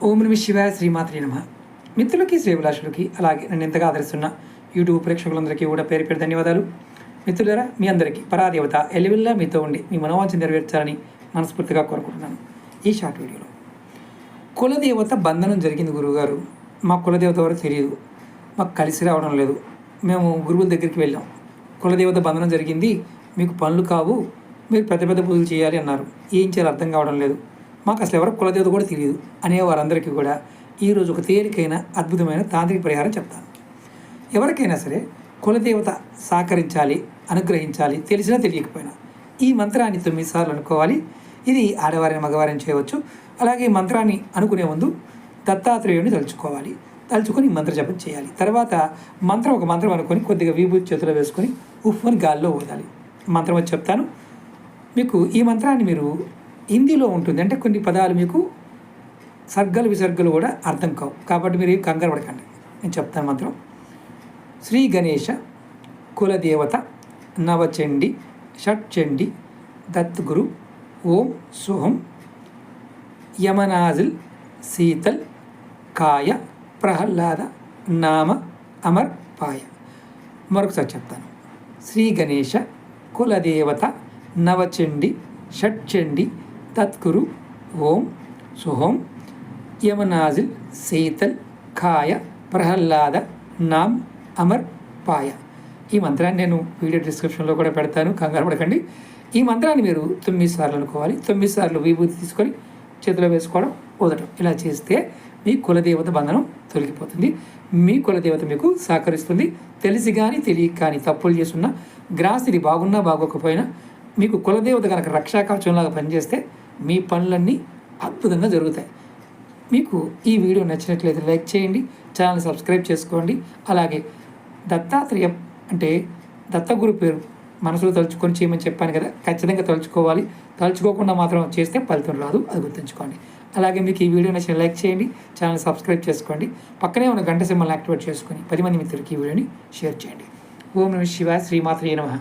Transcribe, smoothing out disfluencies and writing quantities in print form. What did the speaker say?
ఓం నమ శివాయ, శ్రీమాత్రే నమః. మిత్రులకి, శ్రేభిలాషులకి, అలాగే నన్ను ఎంతగా ఆదరిస్తున్న యూట్యూబ్ ప్రేక్షకులందరికీ కూడా పేరు పేరు ధన్యవాదాలు. మిత్రులారా, మీ అందరికీ పరాదేవత ఎలివిల్లా మీతో ఉండి మీ మనోవాంఛ నెరవేర్చాలని మనస్ఫూర్తిగా కోరుకుంటున్నాను. ఈ షార్ట్ వీడియోలో కులదేవత బంధనం జరిగింది గురువుగారు. మా కులదేవత ఎవరో తెలియదు, మాకు కలిసి రావడం లేదు. మేము గురువుల దగ్గరికి వెళ్ళాం. కులదేవత బంధనం జరిగింది, మీకు పనులు కావు, మీరు పెద్ద పెద్ద పూజలు చేయాలి అన్నారు. ఏం చేయాలో అర్థం కావడం లేదు, మాకు అసలు ఎవరో కులదేవత కూడా తెలియదు అనే వారందరికీ కూడా ఈరోజు ఒక తేలికైన అద్భుతమైన తాంత్రిక పరిహారం చెప్తాను. ఎవరికైనా సరే కులదేవత సహకరించాలి, అనుగ్రహించాలి, తెలిసినా తెలియకపోయినా ఈ మంత్రాన్ని 9 సార్లు అనుకోవాలి. ఇది ఆడవారిని మగవారిని చేయవచ్చు. అలాగే ఈ మంత్రాన్ని అనుకునే ముందు దత్తాత్రేయుడిని తలుచుకోవాలి. తలుచుకొని మంత్ర జపం చేయాలి. తర్వాత ఒక మంత్రం అనుకొని కొద్దిగా విభూతి చేతిలో వేసుకొని ఉఫ్ఫని గాల్లో ఊదాలి. మంత్రం వచ్చి చెప్తాను. మీకు ఈ మంత్రాన్ని మీరు హిందీలో ఉంటుంది, అంటే కొన్ని పదాలు మీకు సర్గలు విసర్గలు కూడా అర్థం కావు, కాబట్టి మీరు కంగారు పడకండి. నేను చెప్తాను మంత్రం. శ్రీ గణేశ కులదేవత నవచండి షట్చండి దత్గురు ఓం సుహం యమనాజిల్ శీతల్ కాయ ప్రహ్లాద నామ అమర్ పాయ. మరొకసారి చెప్తాను. శ్రీ గణేశ కులదేవత నవచండి షట్చండి తత్కురు ఓం సుహోం యమనాజిల్ శీతల్ కాయ ప్రహ్లాద నామ్ అమర్ పాయ. ఈ మంత్రాన్ని నేను వీడియో డిస్క్రిప్షన్లో కూడా పెడతాను, కంగారు పడకండి. ఈ మంత్రాన్ని మీరు 9 సార్లు అనుకోవాలి. 9 సార్లు విభూతి తీసుకొని చేతిలో వేసుకోవడం, ఊదటం. ఇలా చేస్తే మీ కులదేవత బంధనం తొలగిపోతుంది. మీ కులదేవత మీకు సహకరిస్తుంది. తెలిసి కానీ తెలియక కానీ తప్పులు చేస్తున్న గ్రాస్థితి బాగున్నా బాగోకపోయినా మీకు కులదేవత కనుక రక్షా కవచంలాగా పనిచేస్తే మీ పనులన్నీ అద్భుతంగా జరుగుతాయి. మీకు ఈ వీడియో నచ్చినట్లయితే లైక్ చేయండి, ఛానల్ సబ్స్క్రైబ్ చేసుకోండి. అలాగే దత్తాత్రేయ అంటే దత్తగురు పేరు మనసులో తలుచుకొని చేయమని చెప్పాను కదా, ఖచ్చితంగా తలుచుకోవాలి. తలుచుకోకుండా మాత్రం చేస్తే ఫలితం రాదు, అది గుర్తుంచుకోండి. అలాగే మీకు ఈ వీడియో నచ్చిన లైక్ చేయండి, ఛానల్ సబ్స్క్రైబ్ చేసుకోండి. పక్కనే ఉన్న గంట సింబల్ని యాక్టివేట్ చేసుకొని 10 మంది మిత్రులకి ఈ వీడియోని షేర్ చేయండి. ఓం నమః శివాయ, శ్రీమాత్రే నమః.